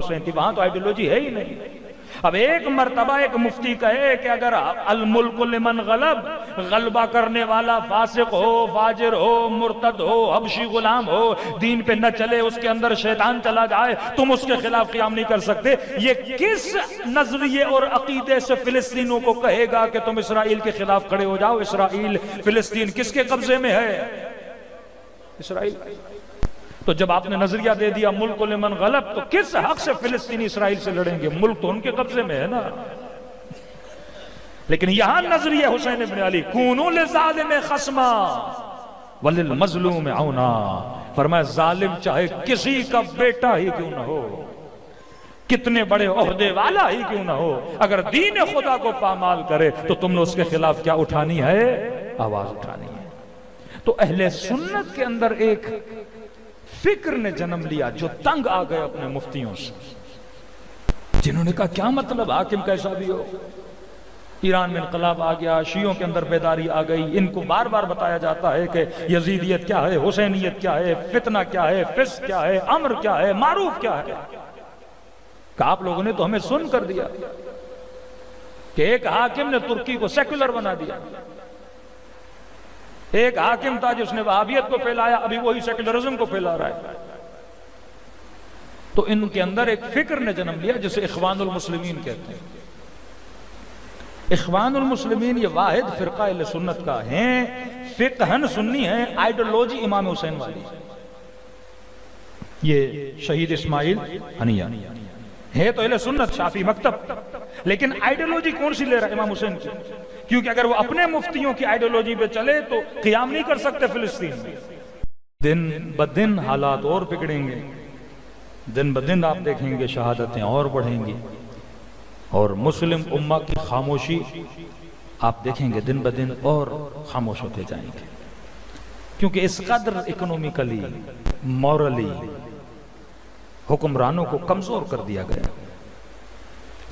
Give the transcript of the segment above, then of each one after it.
हुसैन थी, वहां तो आइडियोलॉजी है ही नहीं। अब एक मर्तबा एक मुफ्ती कहे कि अगर अल मुल्क लिमन गलब, गलबा करने वाला फासिक हो, फाजिर हो, मुर्तद हो, हबशी गुलाम हो, दीन पे न चले, उसके अंदर शैतान चला जाए, तुम उसके खिलाफ क़याम नहीं कर सकते। ये किस नजरिए और अकीदे से फिलिस्तीनों को कहेगा कि तुम इसराइल के खिलाफ खड़े हो जाओ? इसराइल, फिलिस्तीन किसके कब्जे में है? इसराइल। तो जब आपने नजरिया दे दिया मुल्क लिमन गलब, तो किस हक से फिलिस्तीनी इसराइल से लड़ेंगे? मुल्क तो उनके कब्जे में है ना। लेकिन यहां नजरिया हुसैन इब्न अली, कूनू लिज़ालिम खस्मा वलिल मज़लूम औना, फरमाया जालिम चाहे किसी का बेटा ही क्यों ना हो, कितने बड़े ओहदे वाला ही क्यों ना हो, अगर दीन खुदा को पामाल करे तो तुमने उसके खिलाफ क्या उठानी है? आवाज उठानी है। तो अहले सुन्नत के अंदर एक फिक्र ने जन्म लिया जो तंग आ गए अपने मुफ्तियों से, जिन्होंने कहा क्या मतलब हाकिम कैसा भी हो। ईरान में इनकलाब आ गया, शियों के अंदर बेदारी आ गई, इनको बार बार बताया जाता है कि यजीदियत क्या है, हुसैनियत क्या है, फितना क्या है, फिस्क क्या है, अमर क्या है, मारूफ क्या है। आप लोगों ने तो हमें सुन कर दिया कि एक हाकिम ने तुर्की को सेक्युलर बना दिया, एक हाकिम था जिसने वहाबियत को फैलाया, अभी वही सेक्युलरिज्म को फैला रहा है। तो इनके अंदर एक फिक्र ने जन्म लिया जिसे इख्वानुल मुस्लिमीन कहते हैं। इख्वानुल मुस्लिमीन ये वाहिद फिरका अहले सुन्नत का है, फिक़हन सुन्नी है, आइडियोलॉजी इमाम हुसैन वाली। ये शहीद इस्माइल हनिया है तो अहले सुन्नत शाफी मकतब, लेकिन आइडियोलॉजी कौन सी ले रहा है? इमाम हुसैन की। क्योंकि अगर वो अपने मुफ्तियों की आइडियोलॉजी पे चले तो क़याम नहीं कर सकते फिलिस्तीन में। दिन ब दिन हालात और बिगड़ेंगे, दिन ब दिन आप देखेंगे शहादतें और बढ़ेंगी, और मुस्लिम उम्मा की खामोशी आप देखेंगे दिन ब दिन और खामोश होते जाएंगे। क्योंकि इस कदर इकोनॉमिकली, मॉरली हुक्मरानों को कमजोर कर दिया गया।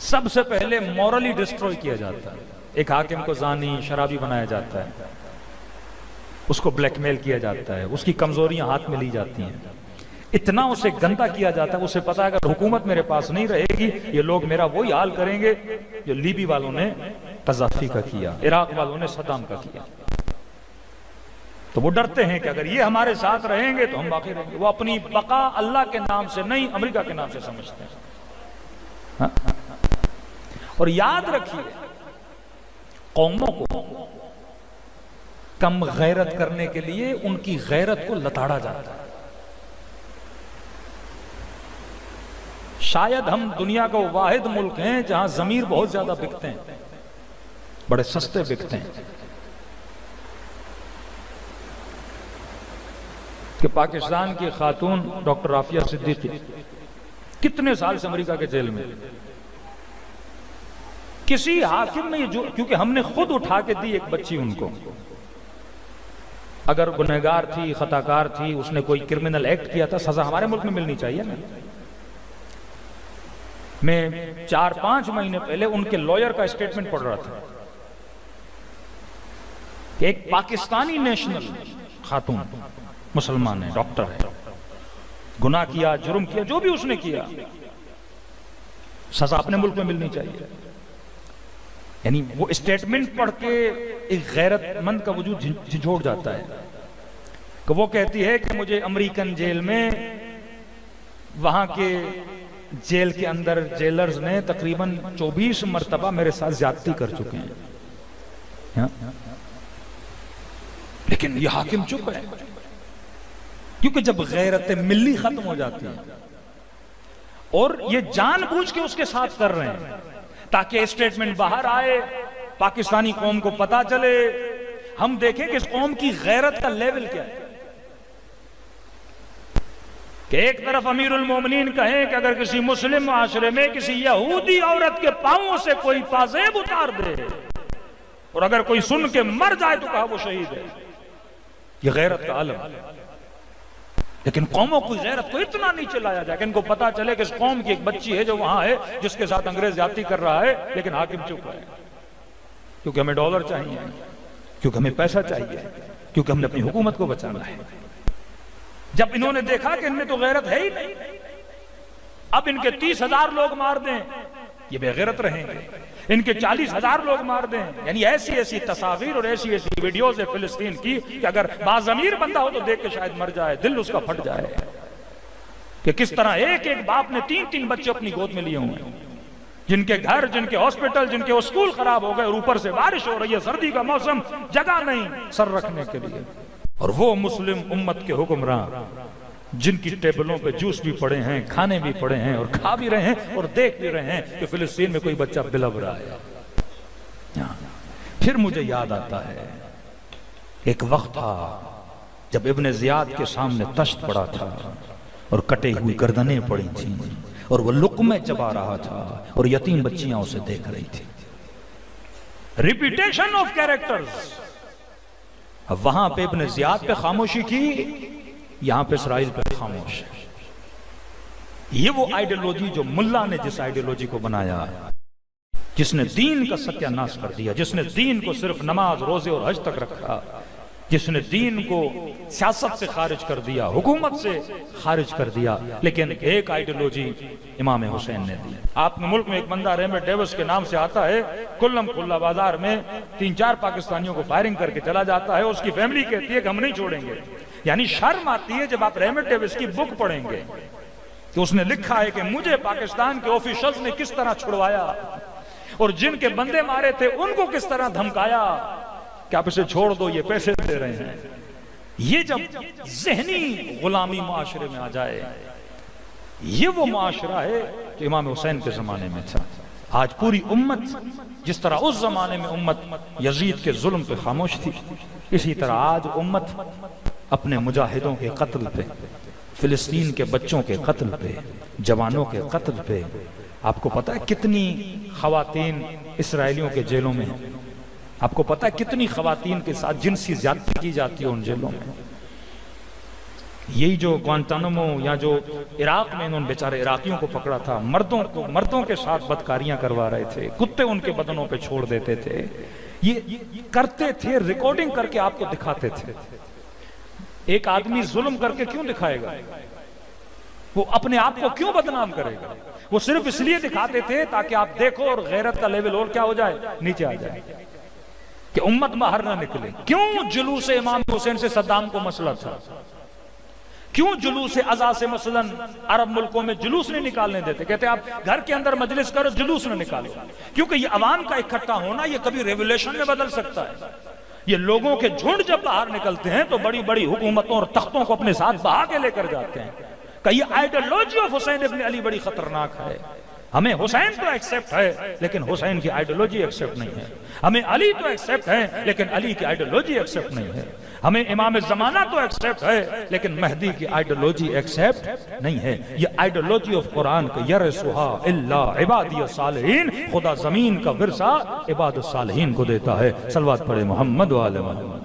सबसे पहले मॉरली डिस्ट्रॉय किया जाता है। एक हाकिम को जानी, शराबी बनाया जाता है, उसको ब्लैकमेल किया जाता है, उसकी कमजोरियां हाथ में ली जाती हैं, इतना उसे गंदा किया जाता है, उसे पता है अगर हुकूमत मेरे पास नहीं रहेगी ये लोग मेरा वही हाल करेंगे जो लीबी वालों ने कज़ाफ़ी का किया, इराक वालों ने सद्दाम का किया। तो वो डरते हैं कि अगर ये हमारे साथ रहेंगे तो हम बाकी रहेंगे। वो अपनी बका अल्लाह के नाम से नहीं, अमेरिका के नाम से समझते हैं। हाँ? और याद रखिए, कौमों को कम गैरत करने के लिए उनकी गैरत को लताड़ा जाता है। शायद हम दुनिया का वाहिद मुल्क हैं जहां जमीर बहुत ज्यादा बिकते हैं, बड़े सस्ते बिकते हैं। कि पाकिस्तान की खातून डॉक्टर राफिया सिद्दीकी कितने साल से अमेरिका के जेल में, किसी हाकिम ने जो, क्योंकि हमने खुद उठा के दी एक बच्ची उनको, अगर गुनहगार थी, खताकार थी, उसने कोई क्रिमिनल एक्ट किया था, सजा हमारे मुल्क में मिलनी चाहिए ना। मैं 4-5 महीने पहले उनके लॉयर का स्टेटमेंट पढ़ रहा था कि एक पाकिस्तानी नेशनल खातून, मुसलमान है, डॉक्टर है, गुनाह किया, जुर्म किया, जो भी उसने किया, सजा अपने मुल्क में मिलनी चाहिए। यानी वो स्टेटमेंट पढ़ के एक गैरतमंद का वजूद झिझोड़ जाता है कि वो कहती है कि मुझे अमेरिकन जेल में, वहां के जेल के अंदर जेलर्स ने तकरीबन 24 मरतबा मेरे साथ ज्यादती कर चुके हैं। लेकिन ये हाकिम चुप है, क्योंकि जब गैरत मिल्ली खत्म हो जाती है, और ये जानबूझ के उसके साथ कर रहे हैं ताकि स्टेटमेंट बाहर आए, पाकिस्तानी कौम को पता चले, हम देखें कि इस कौम की गैरत का लेवल क्या है। कि एक तरफ अमीरुल मोमिनीन कहें कि अगर किसी मुस्लिम माशरे में किसी यहूदी औरत के पांवों से कोई पाजेब उतार दे और अगर कोई सुन के मर जाए तो कहा वो शहीद है, ये गैरत का आलम। लेकिन कौमों की गैरत को इतना नीचे लाया जाए कि इनको पता चले कि इस कौम की एक बच्ची है जो वहां है, जिसके साथ अंग्रेज ज्यादती कर रहा है, लेकिन हाकिम चुप है, क्योंकि हमें डॉलर चाहिए, क्योंकि हमें पैसा चाहिए, क्योंकि हमने अपनी हुकूमत को बचाना है। जब इन्होंने देखा कि इनमें तो गैरत है ही नहीं, अब इनके 30,000 लोग मार दें, ये बेगैरत रहेंगे। इनके 40,000 लोग मार दें, यानी ऐसी ऐसी तस्वीर और ऐसी ऐसी वीडियोज है फिलिस्तीन की कि अगर बाज़मीर बंदा हो तो देख के शायद मर जाए, दिल उसका फट जाए कि किस तरह एक एक बाप ने 3-3 बच्चे अपनी गोद में लिए हुए हैं, जिनके घर, जिनके हॉस्पिटल, जिनके स्कूल खराब हो गए, और ऊपर से बारिश हो रही है, सर्दी का मौसम, जगह नहीं सर रखने के लिए। और वो मुस्लिम उम्मत के हुक्मरान जिनकी टेबलों पे जूस भी पड़े हैं, खाने भी पड़े हैं, और खा भी रहे हैं और देख भी रहे हैं कि फिलिस्तीन में कोई बच्चा बिलव रहा है। फिर मुझे याद आता है एक वक्त था जब इब्ने जियाद के सामने तश्त पड़ा था और कटे हुई गर्दनें पड़ी थी और वो लुक़्मे चबा रहा था और यतीम बच्चियां उसे देख रही थी। Repetition of characters. अब वहां पे इब्ने जियाद पे खामोशी की, यहां पे इसराइल पे खामोश है। ये वो आइडियोलॉजी जो मुल्ला ने जिस आइडियोलॉजी को बनाया, जिसने दीन का सत्यानाश कर दिया, जिसने दीन को सिर्फ नमाज, रोजे और हज तक रखा, जिसने दीन को सियासत से खारिज कर दिया, हुकूमत से खारिज कर दिया, लेकिन एक आइडियोलॉजी इमाम हुसैन ने दी। आपने मुल्क में एक बंदा रेमंड डेविस के नाम से आता है, कुल्लम खुल्ला बाजार में 3-4 पाकिस्तानियों को फायरिंग करके चला जाता है। उसकी फैमिली कहती है कि हम नहीं छोड़ेंगे। यानी शर्म आती है जब आप रेमंड डेविस की बुक पढ़ेंगे कि उसने लिखा है कि मुझे पाकिस्तान के ऑफिशियल्स ने किस तरह छुड़वाया और जिनके बंदे मारे थे उनको किस तरह धमकाया कि आप इसे छोड़ दो, ये पैसे दे रहे हैं। ये जब ज़हनी गुलामी माशरे में आ जाए, ये वो माशरा है जो इमाम हुसैन के जमाने में था। आज पूरी उम्मत जिस तरह उस जमाने में उम्मत यजीद के जुल्म पे खामोश थी, इसी तरह आज उम्मत अपने मुजाहिदों के कत्ल पे, फिलिस्तीन के बच्चों के कत्ल पे, जवानों के कत्ल पे, आपको पता है कितनी खवातीन इसराइलियों के जेलों में हैं? आपको पता है कितनी खवातीन के साथ जिनसी ज्यादती की जाती है उन जेलों में? यही जो ग्वांटानामो या जो इराक में इन्होंने बेचारे इराकियों को पकड़ा था, मर्दों के साथ बदकारियां करवा रहे थे, कुत्ते उनके बदनों पे छोड़ देते थे, ये करते थे, रिकॉर्डिंग करके आपको दिखाते थे। एक आदमी जुल्म करके क्यों दिखाएगा? वो अपने आप को क्यों बदनाम करेगा? वो सिर्फ इसलिए दिखाते थे ताकि आप देखो और गैरत का लेवल और क्या हो जाए, नीचे आ जाए, कि उम्मत बाहर ना निकले। क्यों जुलूस इमाम हुसैन से सद्दाम को मसला था? क्यों जुलूस अज़ा से मसलन अरब मुल्कों में जुलूस नहीं निकालने देते? कहते आप घर के अंदर मजलिस करो, जुलूस न निकालो, क्योंकि ये अवाम का इकट्ठा होना ये कभी रेवोल्यूशन में बदल सकता है। ये लोगों के झुंड जब बाहर निकलते हैं तो बड़ी बड़ी हुकूमतों और तख्तों को अपने साथ बहा के लेकर जाते हैं। कि ये आइडियोलॉजी ऑफ हुसैन इब्न अली बड़ी खतरनाक है। हमें हुसैन तो एक्सेप्ट है लेकिन हुसैन की आइडियोलॉजी एक्सेप्ट नहीं है। हमें अली तो एक्सेप्ट है लेकिन अली की आइडियोलॉजी एक्सेप्ट नहीं है। हमें इमाम ज़माना तो एक्सेप्ट है लेकिन मेहदी की आइडियोलॉजी एक्सेप्ट नहीं है। ये आइडियोलॉजी ऑफ कुरान का यरसुहा इल्ला इबादी सालिहीन, खुदा जमीन का विरसा इबाद सालिहीन को देता है। सलवात पढ़े मोहम्मद व आले मोहम्मद।